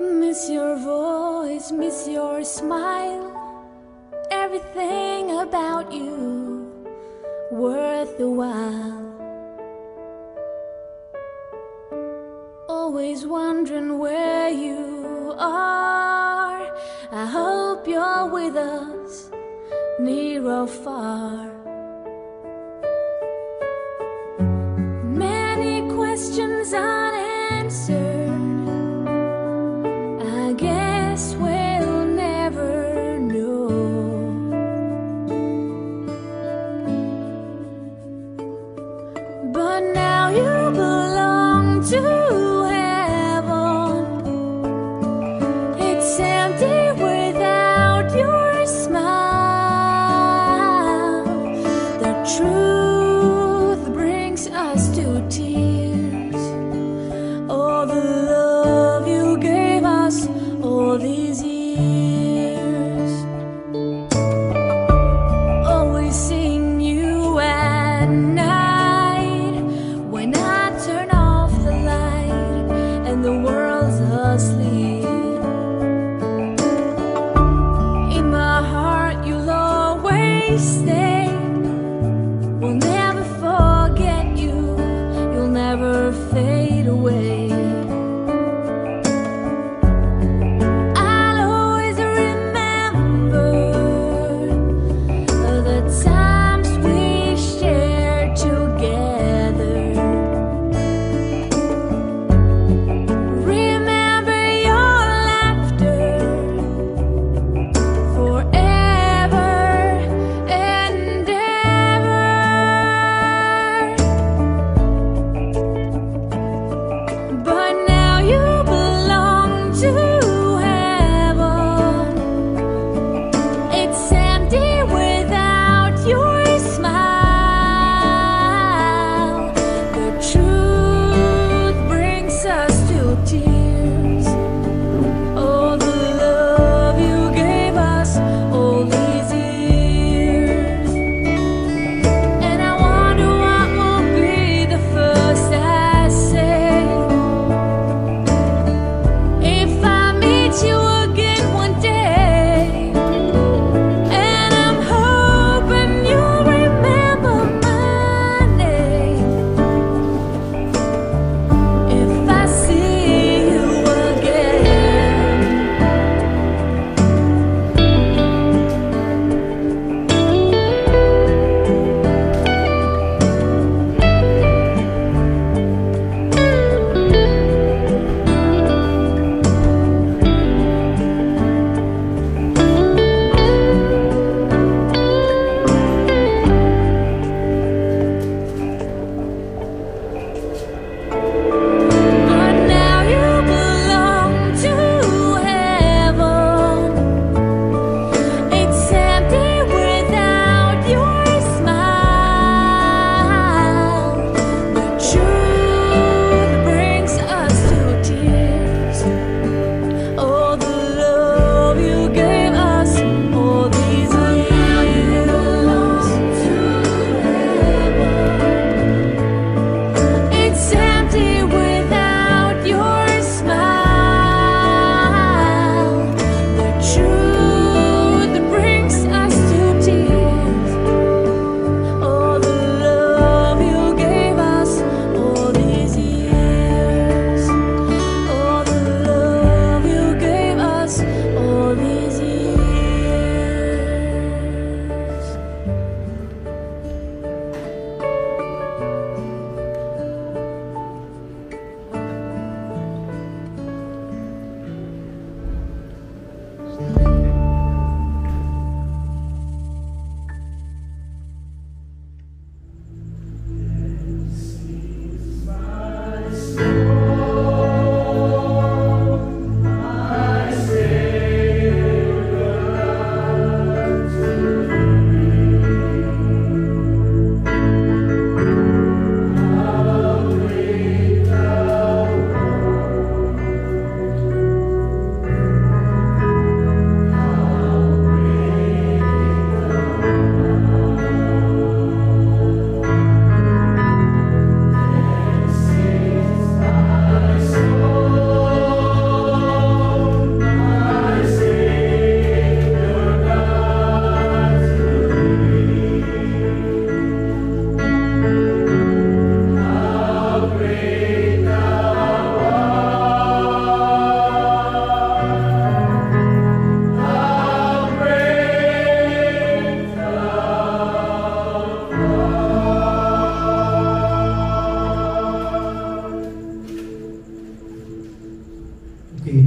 Miss your voice, miss your smile, everything about you worth the while. Always wondering where you are. I hope you're with us, near or far. Many questions unanswered, I guess we'll never know. But now you belong to heaven. It's empty without your smile. The truth brings us to tears. All the love you gave us all these years. Always seeing you at night, when I turn off the light and the world's asleep. In my heart you'll always stay. We'll never forget you, you'll never fade away. I'll always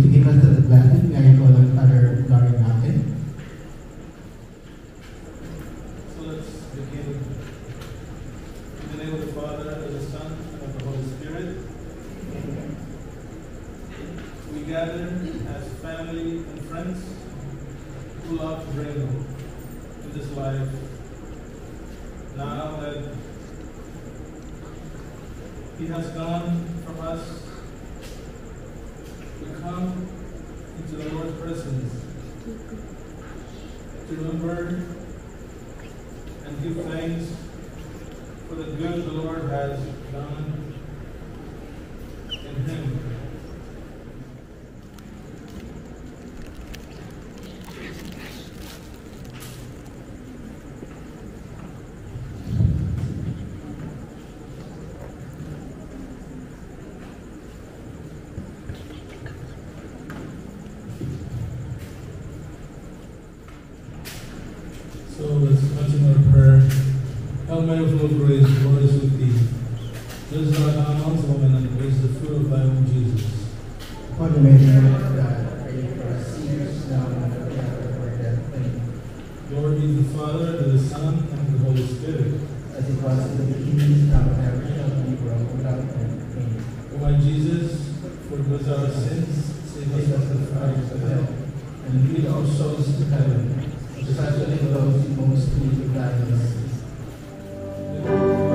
to give us the blessing, may I call on Father Floren natin. So let's begin. In the name of the Father, and of the Son, and of the Holy Spirit. We gather as family and friends who love to bring in this life. Now that He has gone from us, we come into the Lord's presence to remember and give thanks for the good the Lord has done in Him. So let's continue our prayer. Hail Mary, full of grace, the Lord is with thee. Blessed art thou amongst women, and blessed is the fruit of thy womb, Jesus. Holy Mary, Mother of God, pray for us sinners now and at the hour of our death. Amen. Glory be to the Father, and to the Son, and to the Holy Spirit. As it was in the beginning, now and ever shall be, world without end. Amen. O my Jesus, forgive us our sins, save us from the fires of hell, and lead our souls to heaven, Especially those who most need thy mercy. Amen.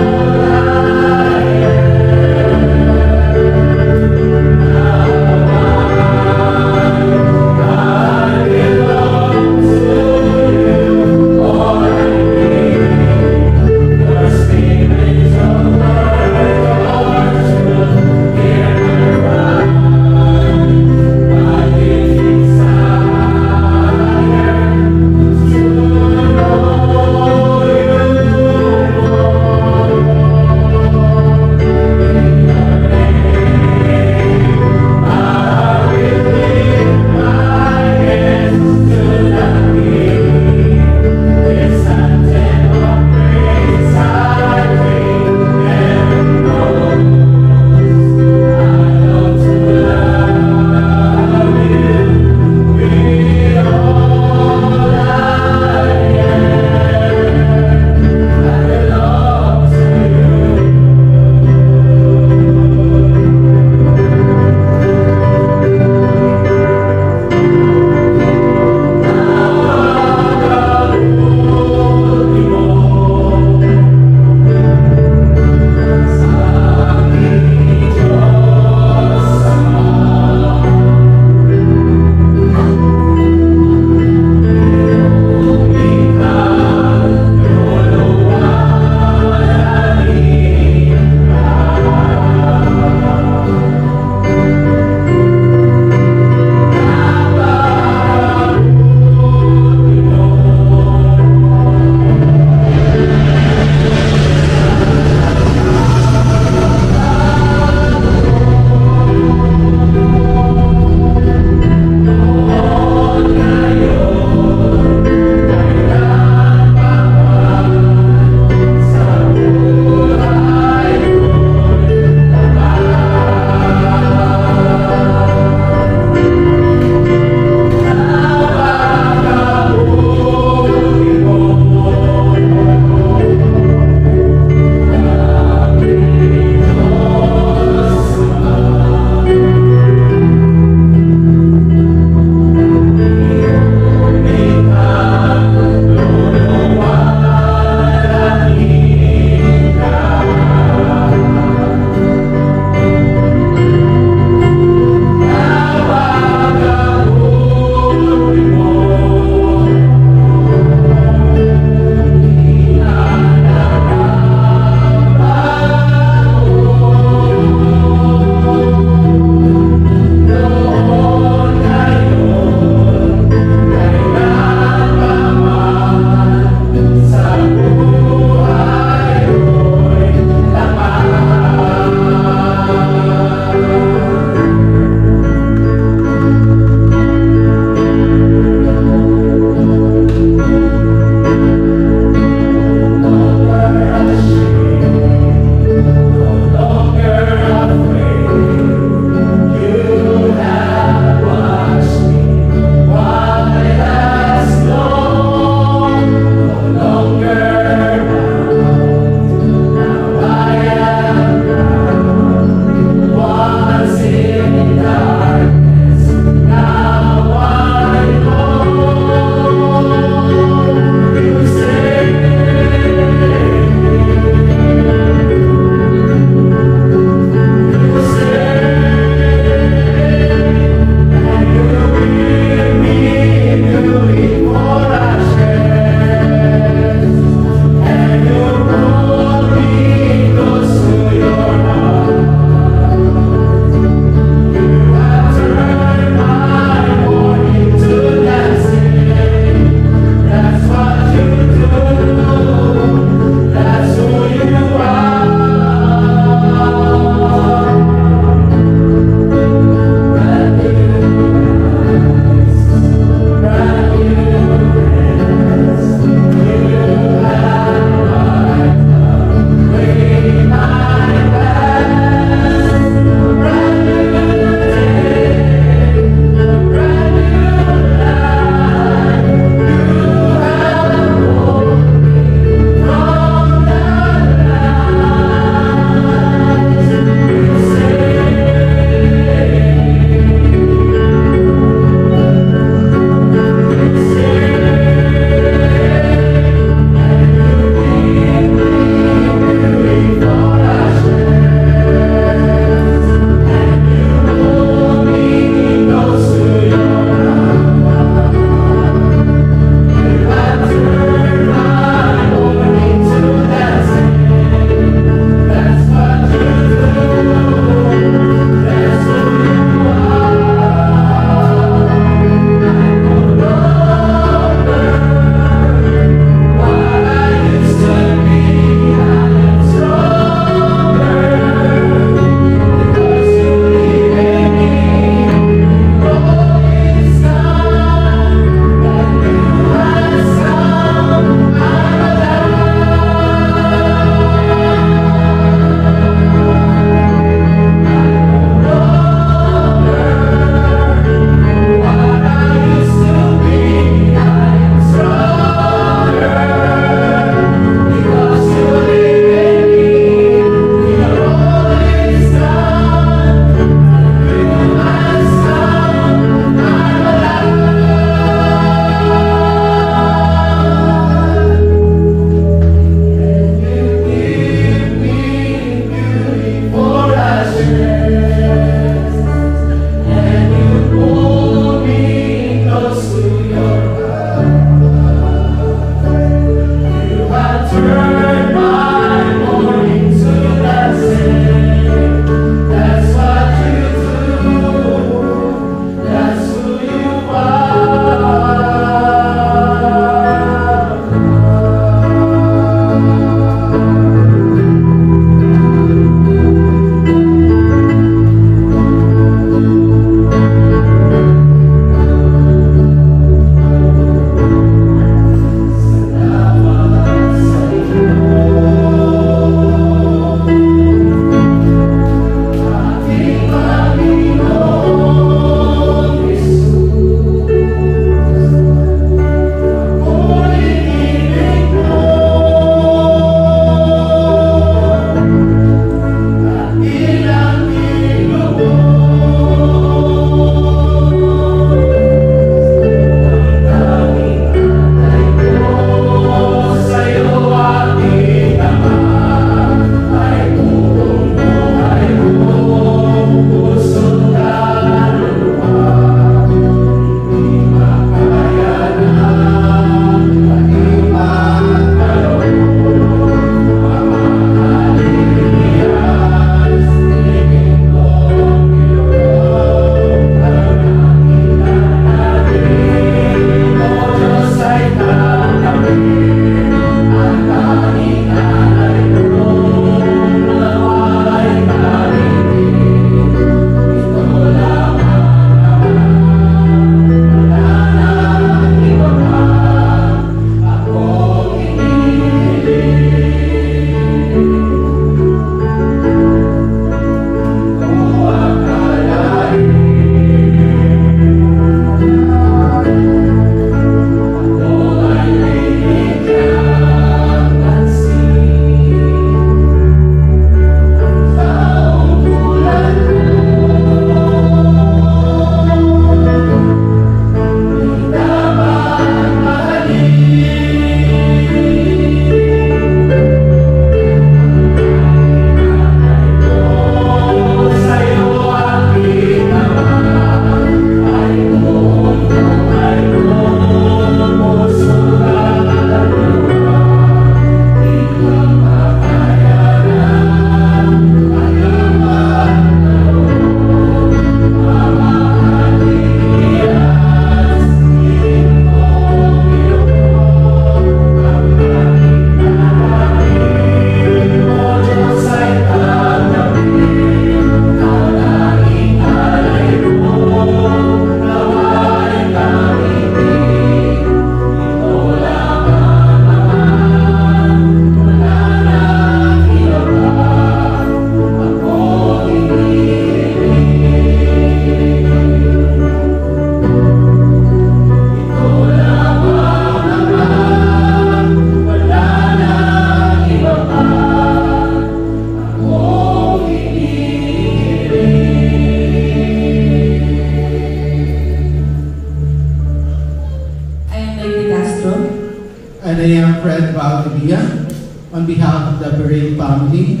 and I am Fred Valdevia. On behalf of the Bree family,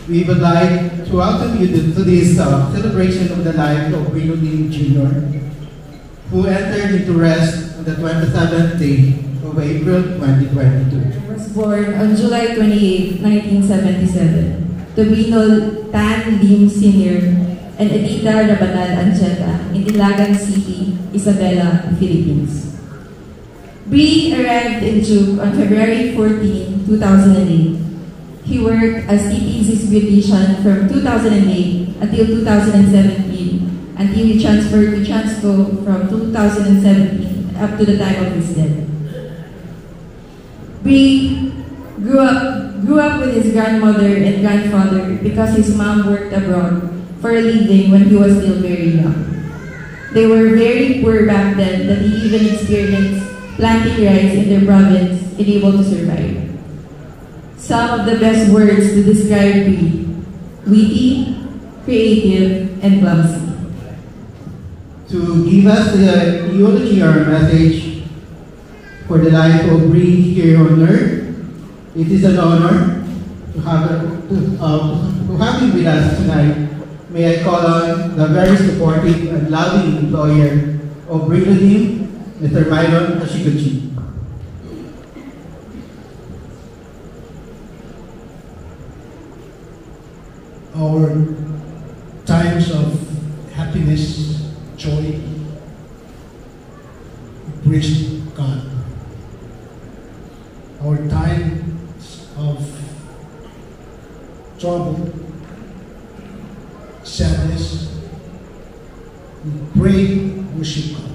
we would like to welcome you to this celebration of the life of Eulogy Jr., who entered into rest on the 27th day of April 2022. He was born on July 28, 1977, to Binol Tan Lim Sr. and Edita Rabanal Ancheta in Ilagan City, Isabela, Philippines. Bree arrived in Chuuk on February 14, 2008. He worked as TTZ's beautician from 2008 until 2017, until he transferred to Transco from 2017 up to the time of his death. Bree grew up with his grandmother and grandfather because his mom worked abroad for a living when he was still very young. They were very poor back then that he even experienced planting rice in their province and able to survive. Some of the best words to describe Bree: witty, creative, and clumsy. To give us the eulogy or message for the life of Bree here on earth, it is an honor to have him with us tonight. May I call on the very supportive and loving employer of Eulogy, Mr. Myron Hashiguchi. Our times of happiness, joy, praise God. Our times of trouble, sadness, we pray, worship God.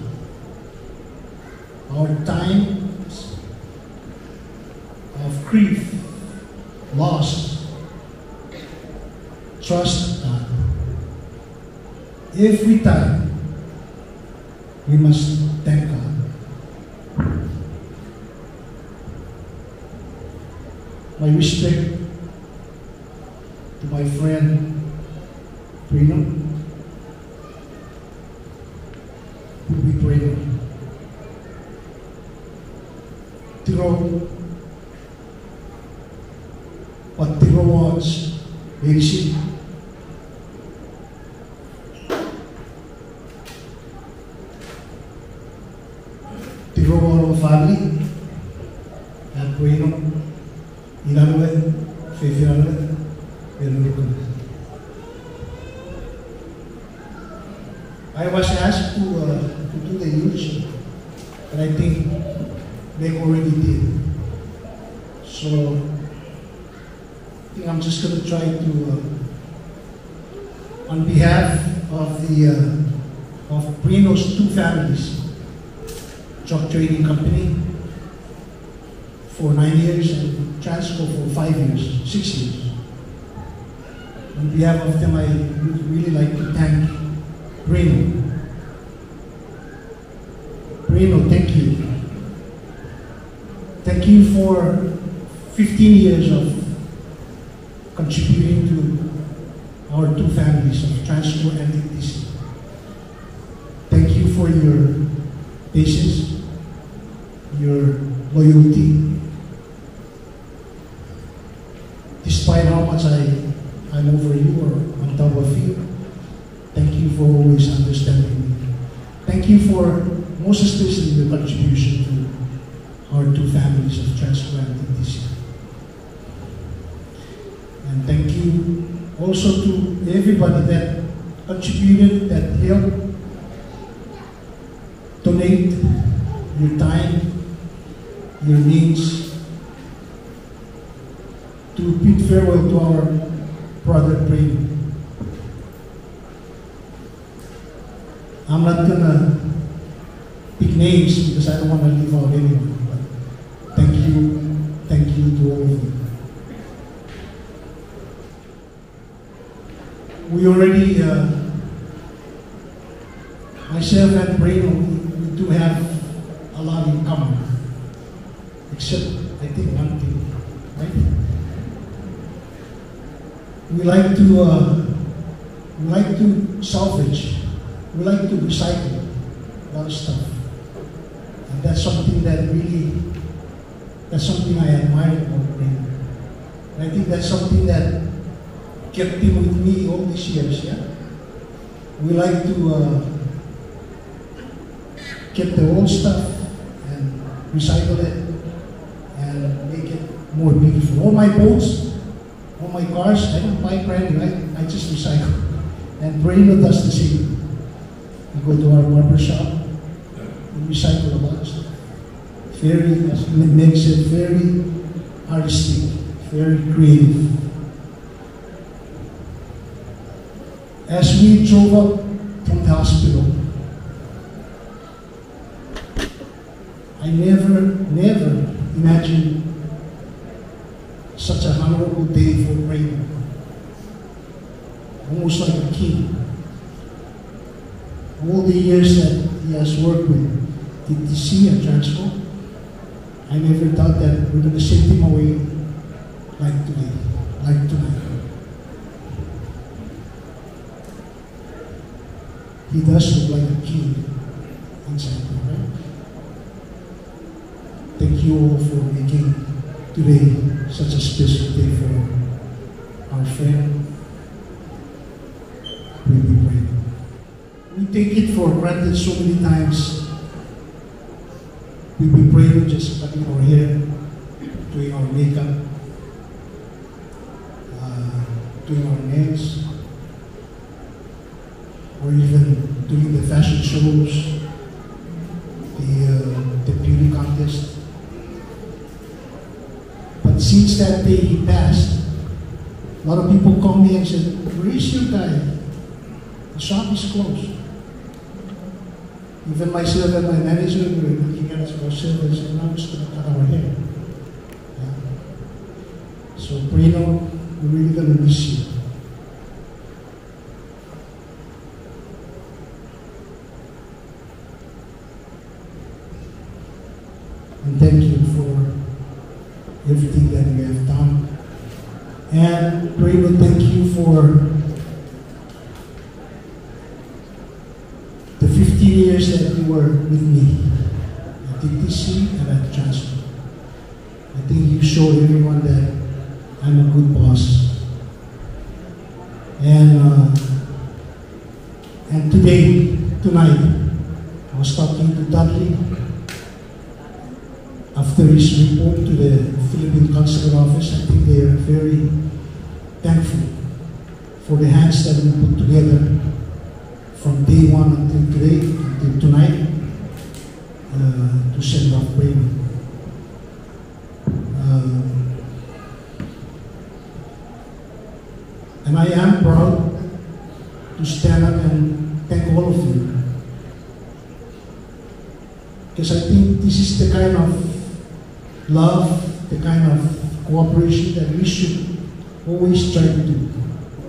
Our times of grief, loss, trust God. Every time, we must thank God. My respect to my friend, Prino, who we pray. Tiro, what Tiro wants, leadership. Tiro our family, and Prino, Inanuel, Faithful, I was asked to do the eulogy, and I think Meg already did. So I think I'm just going to try to, on behalf of the of Brino's two families, Chuuk Trading Company for 9 years and Transco for 5 years, 6 years. On behalf of them, I would really like to thank Brino. Brino, thank you. Thank you for 15 years of contributing to our two families of Transco and TTC. Thank you for your patience, your loyalty. Despite how much I'm over you or on top of you, thank you for always understanding me. Thank you for, most especially, your contribution to our two families of Transco and TTC. And thank you also to everybody that contributed, that helped donate your time, your needs, to bid farewell to our brother Bree. I'm not gonna pick names because I don't want to leave out anyone, but thank you to all of you. We already, myself and Bree, we do have a lot in common, except I think one thing, right? We like to salvage. We like to recycle a lot of stuff. And that's something that really That's something I admire about Bree. And I think that's something that kept him with me all these years, yeah? We like to get the old stuff and recycle it and make it more beautiful. All my boats, all my cars, I don't buy brand new, I just recycle. And Breno does the same. We go to our barber shop, we recycle a lot of stuff. Makes it very artistic, very creative. As we drove up from the hospital, I never imagined such a honorable day for Breno. Almost like a king. All the years that he has worked with TTC and Transco, I never thought that we're going to send him away like today, like tonight. He does look like a king inside, right? Thank you all for making today such a special day for our friend. We take it for granted so many times. We pray with just cutting our hair, doing our makeup, doing our nails, or even doing the fashion shows, the beauty contest. But since that day he passed, a lot of people call me and said, "Where is your guy? The shop is closed." Even myself and my manager were looking at ourselves and said, "Now we're just going to cut our hair." Yeah. So, Breno, we're really going to miss you. And thank you for everything that you have done. And Breno, thank you for the 15 years that you were with me at TTC and at Transco. I think you showed everyone that I'm a good boss. And tonight, I was talking to Dudley after his report to the Philippine Consular Office. I think they are very thankful for the hands that we put together from day one until today, until tonight, to send off Breno. And I am proud to stand up and thank all of you. Because I think this is the kind of love, the kind of cooperation that we should always try to do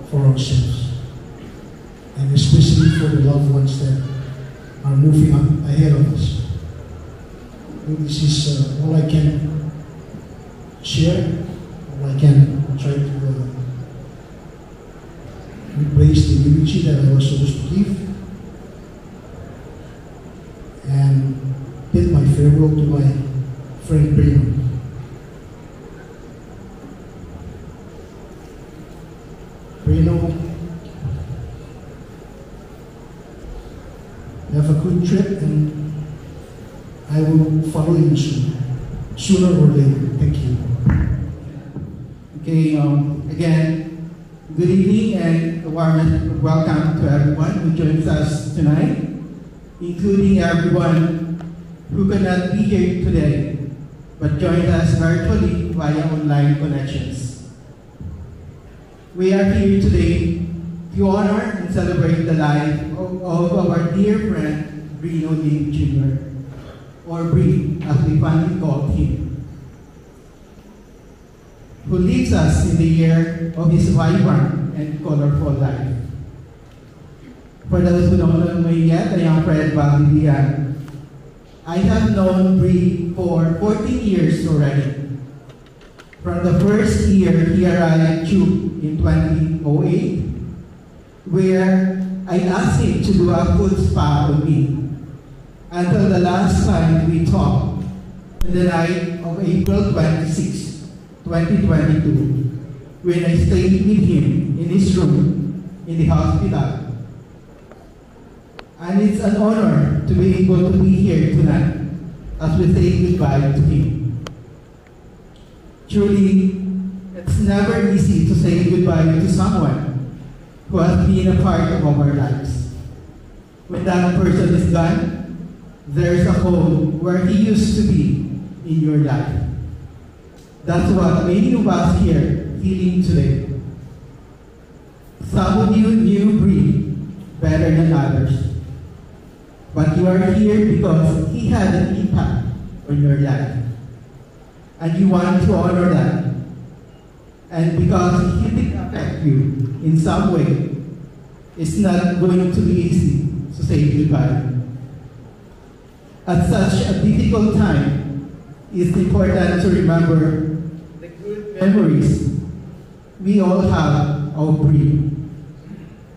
for ourselves. And especially for the loved ones that are moving up ahead of us. This is all I can share, all I can try to replace the eulogy that I was supposed to give, and bid my farewell to my friend Breno. Breno, have a good trip, and I will follow you soon, sooner or later. Thank you. Okay, again, good evening and a warm welcome to everyone who joins us tonight, including everyone who could not be here today, but joined us virtually via online connections. We are here today to honor and celebrate the life of our dear friend, Breno Lim Jr., or Bree, as we fondly call him, who leaves us in the year of his vibrant and colorful life. For those who don't know me yet, I am Fred Valdevia. I have known Bree for 14 years already. From the first year he arrived at Chuuk in 2008, where I asked him to do a foot spa on me, until the last time we talked on the night of April 26, 2022, when I stayed with him in his room in the hospital. And it's an honor to be able to be here tonight as we say goodbye to him. Truly, it's never easy to say goodbye to someone who has been a part of our lives. When that person is gone, there's a hole where he used to be in your life. That's what many of us here feeling today. Some of you knew Bree better than others, but you are here because he had an impact on your life, and you want to honor that. And because he did affect you in some way, it's not going to be easy to say goodbye. At such a difficult time, it's important to remember the good memories we all have of Bree.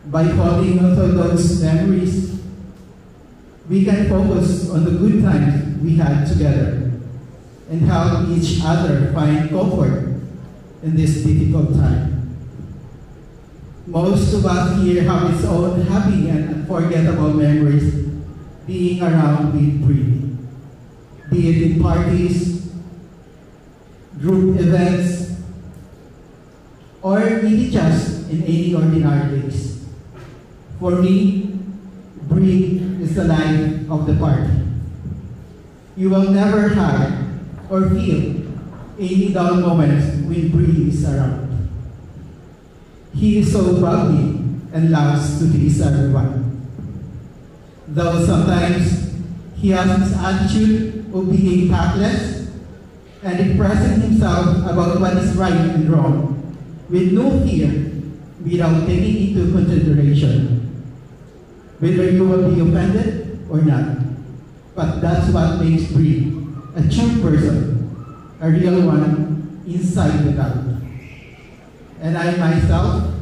By holding on to those memories, we can focus on the good times we had together and help each other find comfort in this difficult time. Most of us here have its own happy and unforgettable memories being around with Bree, be it in parties, group events, or even just in any ordinary days. For me, Bree is the life of the party. You will never have or feel any dull moments when Bree is around. He is so bubbly and loves to please everyone. Though sometimes he has this attitude of being tactless and expressing himself about what is right and wrong with no fear, without taking into consideration whether you will be offended or not. But that's what makes Bree a true person, a real one inside and out. And I myself,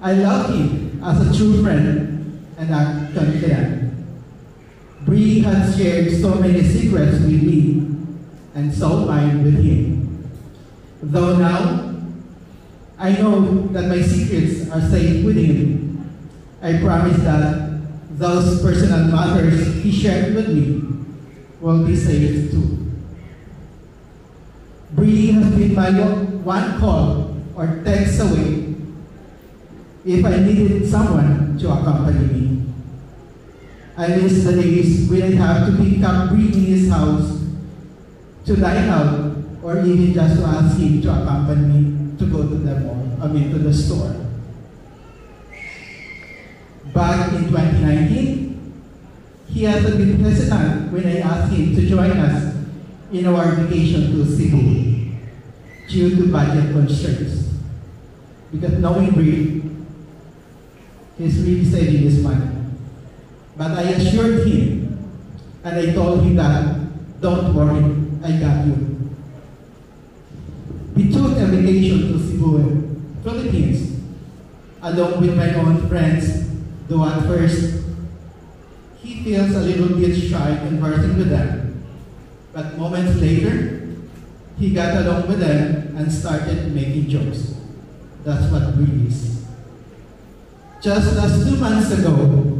I love him as a true friend and a confidant. Bree has shared so many secrets with me, and so mine with him. Though now, I know that my secrets are safe with him, I promise that those personal matters he shared with me will be safe too. Bree has been my one call or text away if I needed someone to accompany me. I miss the days when I have to pick up Bree in his house to dine out, or even just to ask him to accompany me to go to the mall, to the store. Back in 2019, he has a bit hesitant when I asked him to join us in our vacation to Cebu due to budget constraints. Because knowing Bree, he's really saving his money. But I assured him, and I told him that, don't worry, I got you. We took a vacation to Cebu, Philippines, along with my own friends, though at first, he feels a little bit shy conversing with them. But moments later, he got along with them and started making jokes. That's what Bree is. Just last 2 months ago,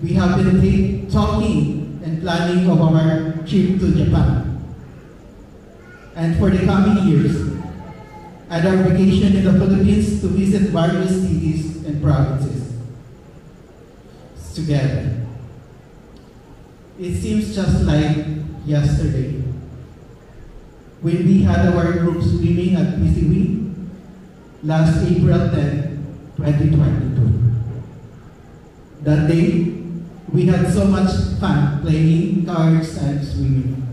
we have been talking and planning of our trip to Japan. And for the coming years, at our vacation in the Philippines to visit various cities and provinces together. It seems just like yesterday when we had our group swimming at PCW last April 10, 2022. That day, we had so much fun playing cards and swimming.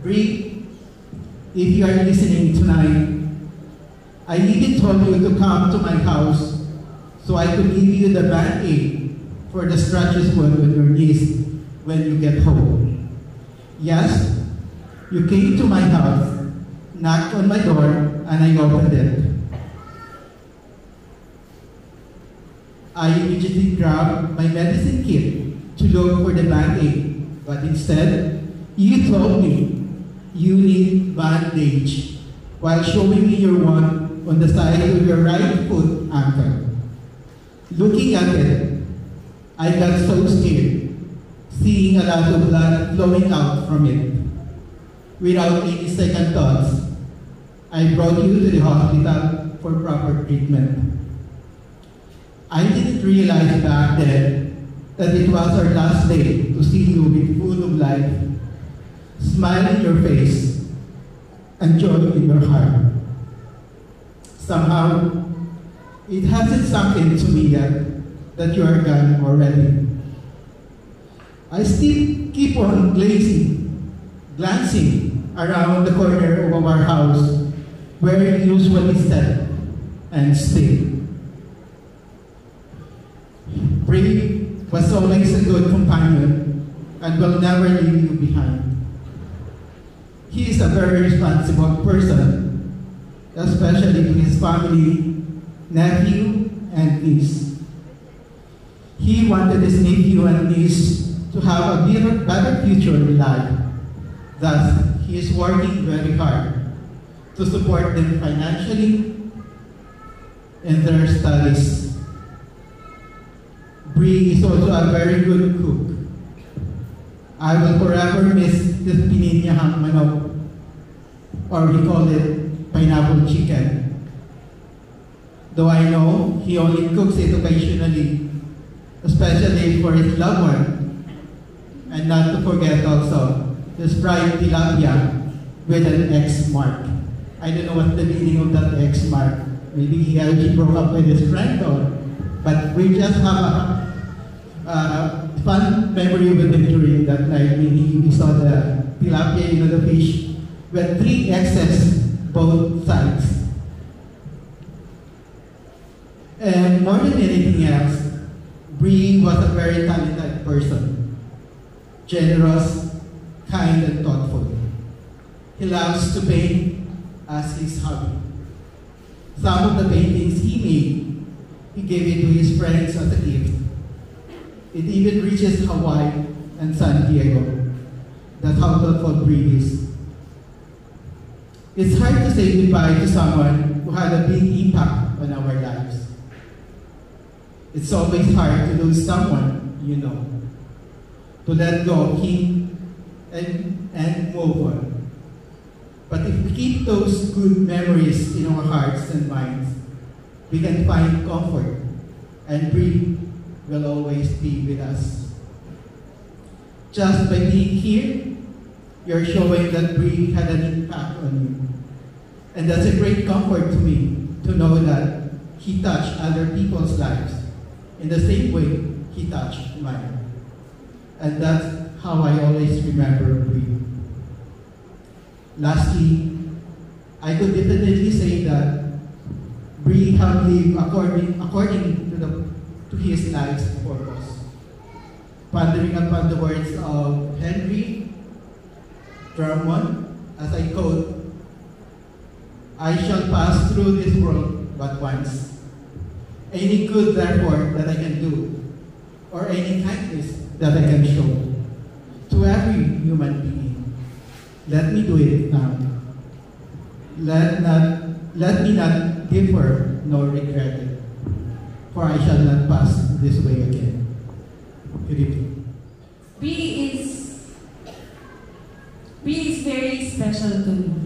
Bree, if you are listening tonight, I even told you to come to my house so I could give you the Band-Aid for the scratches wound on your knees when you get home. Yes, you came to my house, knocked on my door, and I opened it. I immediately grabbed my medicine kit to look for the Band-Aid But instead, you told me you need bandage while showing me your one on the side of your right foot ankle. Looking at it, I got so scared, seeing a lot of blood flowing out from it. Without any second thoughts, I brought you to the hospital for proper treatment. I didn't realize back then that it was our last day to see you with full of life, smile in your face, and joy in your heart. Somehow, it hasn't sunk into me yet that you are gone already. I still keep on glancing around the corner of our house where you usually sit and stay. Bree was always a good companion and will never leave you behind. He is a very responsible person, especially to his family, nephew, and niece. He wanted his nephew and niece to have a better future in life. Thus, he is working very hard to support them financially in their studies. Bree is also a very good cook. I will forever miss his pininyahang manok, or we call it pineapple chicken. Though I know he only cooks it occasionally, especially for his loved one. And not to forget also his fried tilapia with an X mark. I don't know what's the meaning of that X mark. Maybe he actually broke up with his friend, but we just have a fun memory with him during that night when we saw the tilapia, the fish, with 3 X's both sides. And more than anything else, Bree was a very talented person, generous, kind, and thoughtful. He loves to paint as his hobby. Some of the paintings he made, he gave it to his friends as a gift. It even reaches Hawaii and San Diego. That's how thoughtful Bree is. It's hard to say goodbye to someone who had a big impact on our lives. It's always hard to lose someone you know, to let go of him and move on. But if we keep those good memories in our hearts and minds, we can find comfort, and Bree will always be with us. Just by being here, you're showing that Bree had an impact on you. And that's a great comfort to me, to know that he touched other people's lives in the same way he touched mine. And that's how I always remember Bree. Lastly, I could definitely say that Bree have lived according to his life's purpose. Pondering upon the words of Henry Drummond, as I quote, "I shall pass through this world but once. Any good, therefore, that I can do, or any kindness that I can show to every human being, let me do it now. Let me not differ nor regret it, for I shall not pass this way again." Good evening. Bree is very special to me.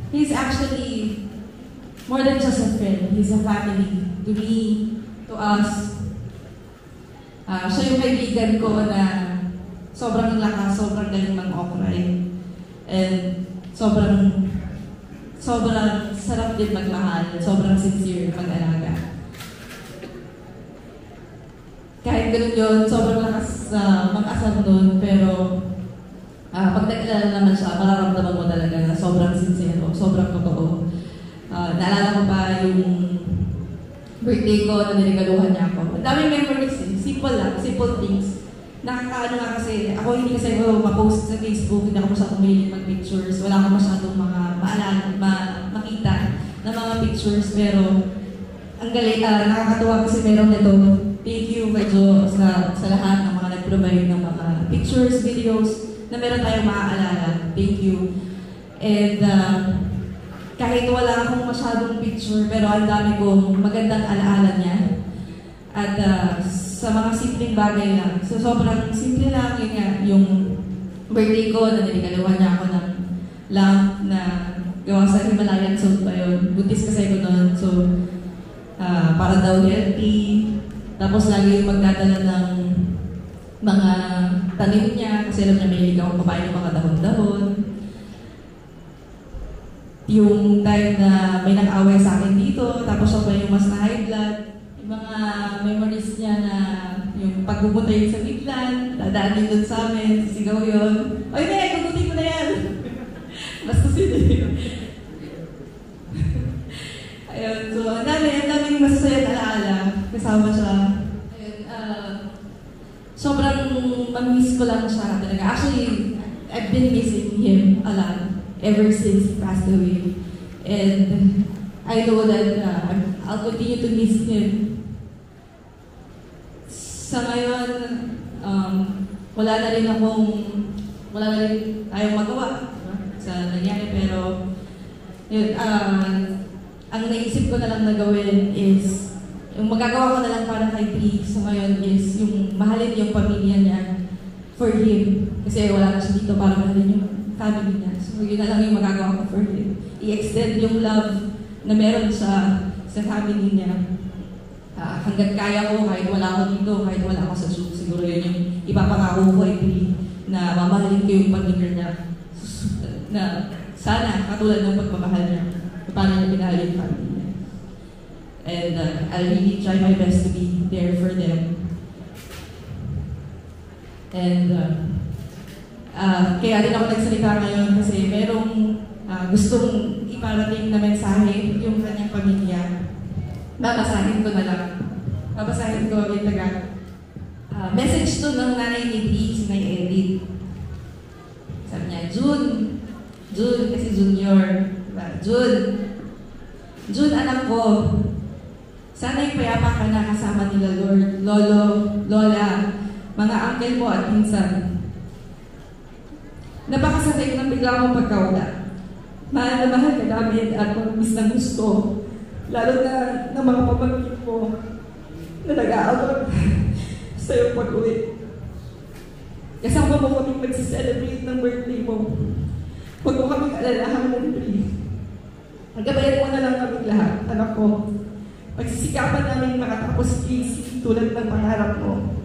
He's actually more than just a friend. He's a family to me, to us. Siya yung kaibigan ko na sobrang lakas, sobrang galing mag-okray, and sobrang sarap din magmahal, sobrang sincere mag-alaga. Kahit ganun yun, sobrang lakas mag-asar nun, pero pag nagkilala naman siya, mararamdaman mo talaga na sobrang sincere, sobrang totoo. Naalala ko pa yung birthday ko na niregaluhan niya ako. Ang daming memories eh. Simple lang, simple things. Nakakaano nga kasi, ako hindi kasi ako ma-post sa Facebook, hindi ako masyadong mahilig mag-pictures, wala ako masyadong mga makita na mga pictures, pero ang galing, nakakatuwa kasi meron nito. Thank you kay Jo sa lahat ng mga nag-provide ng mga pictures, videos, na meron tayong maaalala. Thank you. And kahit wala akong masyadong picture, pero ang dami kong magandang alaala niya. At sa mga simpleng bagay lang. So sobrang simple lang yun nga, yung birthday ko na niligalawan niya ako ng lamp na gawa sa Himalayan salt pa yun. Buntis kasi ko noon. So para daw healthy. Tapos lagi yung magdadala ng mga tanim niya kasi alam niya may ligaw ang babae ng mga dahon-dahon. Yung time na may nag-away sa akin dito, tapos ako yung mas na high blood. Yung mga memories niya na yung pagpupunta yun sa biglan, dadaan din doon sa amin, sisigaw yun. Oy, Meg, kukutin ko na yan! Basta sila. Ayun, so ang daming masasaya na alaala kasama siya. Ayun, sobrang mamiss ko lang siya talaga. Actually, I've been missing him a lot ever since he passed away. And I know that I'll continue to miss him. Sa ngayon, wala na rin tayong magawa sa nangyari, pero yun, ang naisip ko na lang na gawin is, yung magagawa ko na lang para kay Bree sa ngayon is yung mahalin yung pamilya niya for him. Kasi wala na siya dito para mahalin yung family niya. So yun na lang yung magagawa ko for him. I-extend yung love na meron sa family niya. Hanggang kaya ko, kahit wala ako dito, kahit wala ako sa Chuuk, siguro yun yung ipapangako ko kay Bree na mamahalin ko yung pamilya niya. Na sana, katulad ng pagmamahal niya, paano niya pinahal yung family niya. And I'll really try my best to be there for them. And kaya din ako nagsalita ngayon kasi merong gustong iparating na mensahe yung kanyang pamilya. Babasahin ko na lang. Babasahin ko yung message to ng nanay ni Bree, si May Edith. Sabi niya, June kasi junior. June, anak ko, sana'y payapa ka na kasama nila Lord, Lolo, Lola, mga uncle mo at pinsan. Napakasakit ng bigla mong pagkawala. Mahal na mahal ka namin at mag-miss ng gusto. Lalo na ng mga pamangkin mo na nag-aabot sa iyong pag-uwi. Kasama mo kaming mag-celebrate ng birthday mo. Huwag mo kaming alalahan ng Bree. Magabayan mo na lang kaming lahat, anak ko. Magsisikapan namin makatapos case tulad ng pangarap mo.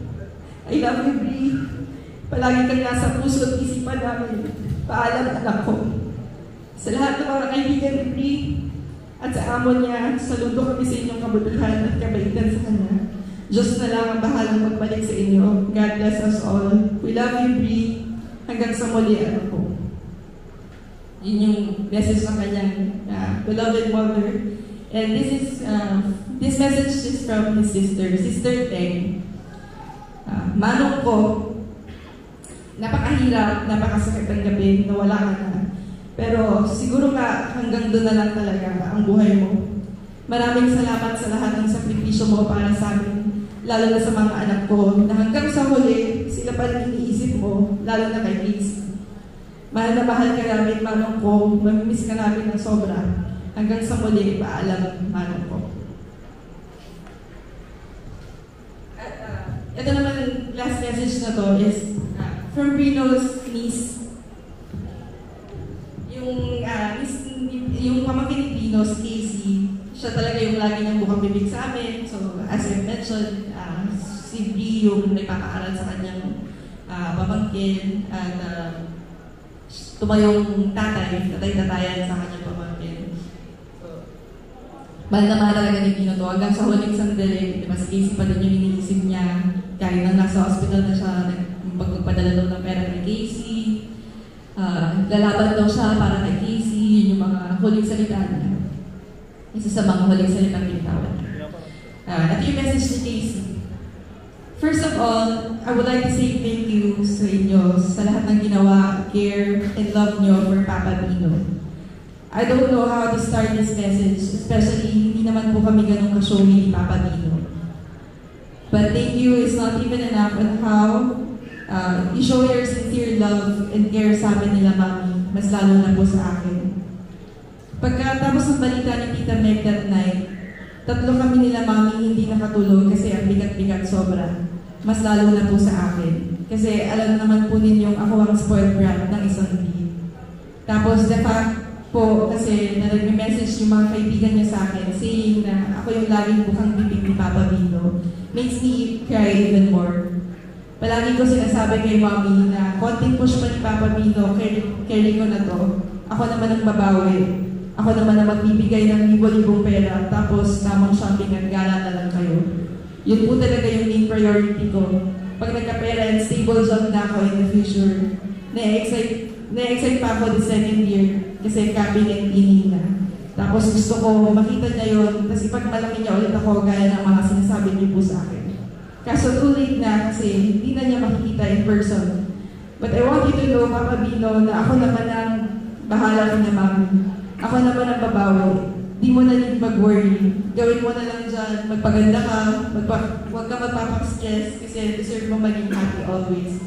I love you, Bree. Palagi kang nasa puso at isipan namin. Paalam, anak ko. Sa lahat ng mga kaibigan ni Bree at sa amo niya, saludo kami sa inyong kabutihan at kabaitan sa kanya. Diyos na lang ang bahalang magbalik sa inyo. God bless us all. We love you, Bree. Hanggang sa muli, anak ko. Yun yung message ng kanyang beloved mother. And this message is from his sister, Sister Teng. Manong ko, napakahirap, napakasakit ang gabi na wala ka na. Pero siguro nga hanggang doon na lang talaga ang buhay mo. Maraming salamat sa lahat ng sakripisyo mo para sa amin, lalo na sa mga anak ko, na hanggang sa huli, sila pa rin iniisip mo, lalo na kay Casey. Mahal na mahal ka namin, manong ko, mamimiss ka namin ng sobra. Hanggang sa muli, paalam, manong ko. At ito naman, last message na to is from Reno's niece. Yung pamangkin ni Pino, si Casey, siya talaga yung lagi niyang bukang bibig sa amin. So, as I mentioned, si Bree yung nagpapaaral sa kanyang pamangkin at tumayong tatay-tatayan sa kanyang pamangkin. So, mahal na mahal talaga ni Pino to. Hanggang sa huling sandali, diba, si Casey pa din yung iniisip niya. Kahit nang nasa hospital na siya, magpadala daw ng pera kay Casey. Lalaban daw siya para kay Casey. Yun yung mga huling salita niya. Isa sa mga huling salita ng binitawan niya. At yung message ni Casey. First of all, I would like to say thank you sa inyo sa lahat ng ginawa, care, and love nyo for Papa Pino. I don't know how to start this message, especially hindi hindi naman po kami ganun ka-showy ni Papa Dino. But thank you is not even enough on how you show your sincere love and care sa amin nila, Mami, mas lalo na po sa akin. Pagkatapos ng balita ni Tita Meg that night, 3 kami nila, Mami, hindi nakatulog kasi ang bigat-bigat sobra. Mas lalo na po sa akin. Kasi alam naman po ninyong ako ang spoiled brat ng isang lead. Tapos the fact po kasi na nag-message yung mga kaibigan niya sa akin saying na ako yung laging bukang bibig ni Papa Vino makes me cry even more. Palagi ko sinasabi kay Mommy na konting push pa ni Papa Vino, carry ko na to. Ako naman ang babawi. Ako naman ang magbibigay ng libo-libong pera tapos tamang shopping at gala na lang kayo. Yun po talaga yung main priority ko. Pag nagka-pera and stable job na ako in the future, na-excite pa ako the second year kasi KAPIT and tining na. Tapos gusto ko makita niya yun, tapos ipagmalaki niya ulit ako gaya ng mga sinasabi niyo po sa akin. Kaso too late na kasi hindi na niya makikita in person. But I want you to know, Papa Vino, na ako naman ang bahala ko na, Mami. Ako naman ang babawi. Di mo na need mag-worry. Gawin mo na lang dyan, magpaganda ka, huwag ka magpapastress kasi deserve mo maging happy always.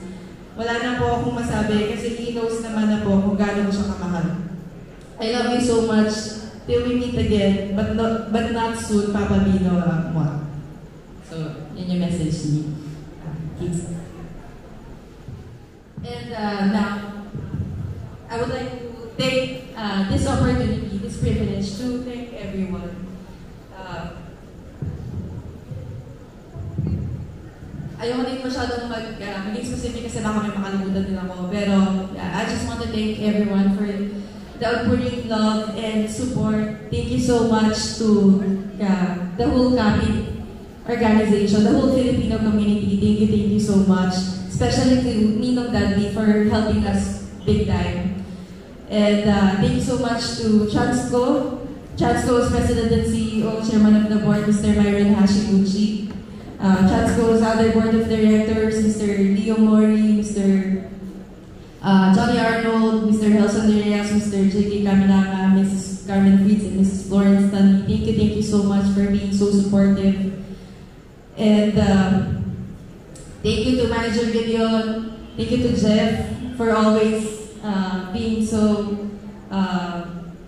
Wala na po akong masabi kasi he knows naman na po kung gaano ko siya kamahal. I love you so much till we meet again, but not soon, Papa Vino. So, yun yung message ni kids. And now, I would like to take this opportunity, this privilege to thank everyone. Ayoko na yung masyadong maging specific kasi baka may makalimutan din ako. Pero I just want to thank everyone for the outpouring love and support. Thank you so much to the whole KAPIT organization, the whole Filipino community. Thank you so much. Especially to Ninong Daddy for helping us big time. And thank you so much to Transco's President and CEO, Chairman of the Board, Mr. Myron Hashiguchi. Transco's other Board of Directors, Mr. Leo Mori, Mr. Johnny Arnold, Mr. Helson Reyes, Mr. J.K. Caminaga, Mrs. Carmen Fritz, and Mrs. Floren Stanley. Thank you so much for being so supportive. And thank you to Manager Gideon. Thank you to Jeff for always being so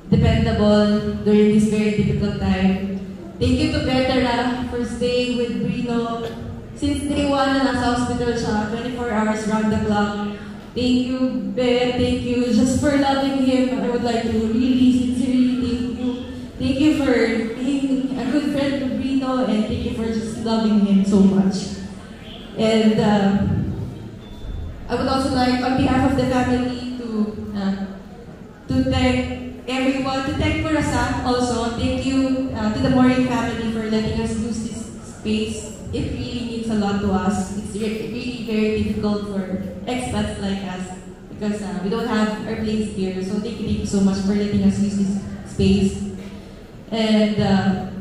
dependable during this very difficult time. Thank you to Betera for staying with Brino since day 1 na nasa hospital siya, 24 hours round the clock. Thank you, Bet. Thank you just for loving him. I would like to really sincerely thank you. Thank you for being a good friend to Brino and thank you for just loving him so much. And I would also like, on behalf of the family, to thank everyone, to thank Murasa also. Thank you to the Mori family for letting us use this space. It really means a lot to us. It's really very difficult for expats like us because we don't have our place here. So thank you so much for letting us use this space. And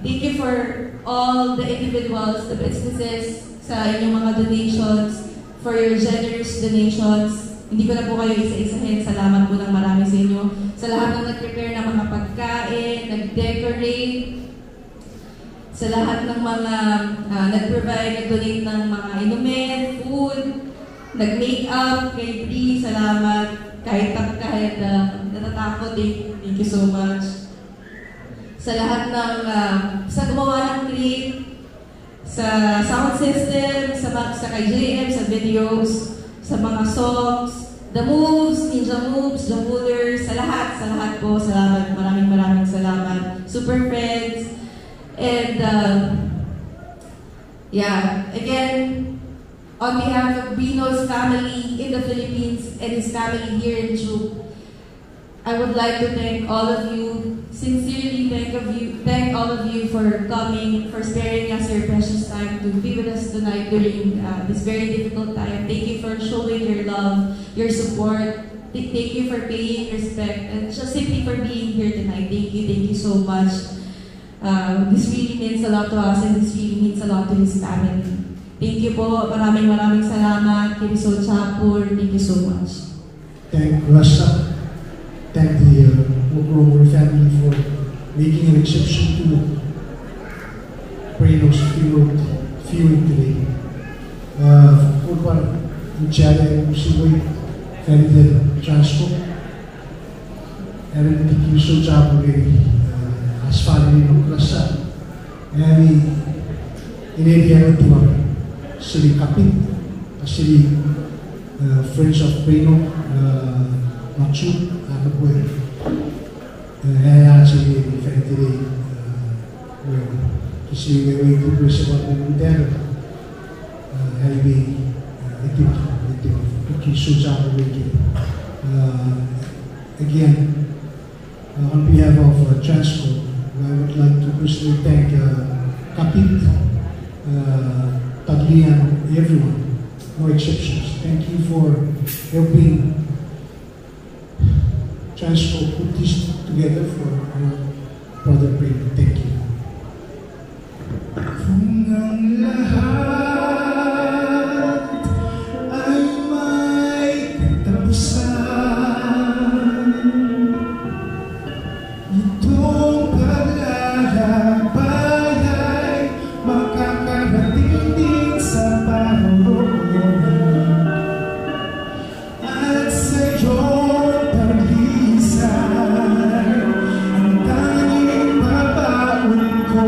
thank you for all the individuals, the businesses, sa inyong mga donations, for your generous donations. Hindi ko na po kayo isa-isahin. Salamat po ng marami sa inyo. Sa lahat ng nag-prepare ng mga pagkain, nag-decorate, sa lahat ng mga nag-provide, nag-donate ng mga inumin, food, nag-make-up, kay Bree, salamat. Kahit natatakot, thank you so much. Sa lahat ng, sa gumawa ng clip, sa sound system, sa kay JM, sa videos, sa mga songs, the moves, ninja moves, the movers, sa lahat po, salamat, maraming salamat. Super friends. And again, on behalf of Brino's family in the Philippines and his family here in Chuuk, I would like to thank all of you, sincerely thank all of you for coming, for sparing us your precious time to be with us tonight during this very difficult time. Thank you for showing your love, your support. Thank you for paying respect and just simply for being here tonight. Thank you so much. This really means a lot to us and this really means a lot to his family. Thank you po. Maraming salamat. Untitled Chapter. Thank you so much. Thank Russia. Thank the Mori family for making an exception to Preno's viewing today. For one, in Chile, Usiway, Fred Transco, and the Kiso job already as far as Klasa. And in area to Sili KAPIT, Sili Friends of Preno, Chuuk, and actually, today, kasi may group sa mga Montero, highway, ito, Kiso again, on behalf of Transco, I would like to personally thank KAPIT, Paglisan, everyone, no exceptions. Thank you for helping Transco put this together for our brother Bree. Thank you. Kung ang lahat ay may katapusan, itong paglalakbay ay makakarating din sa paroonan. At sa iyong paglisan, ang tanging babaon ko.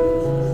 Thank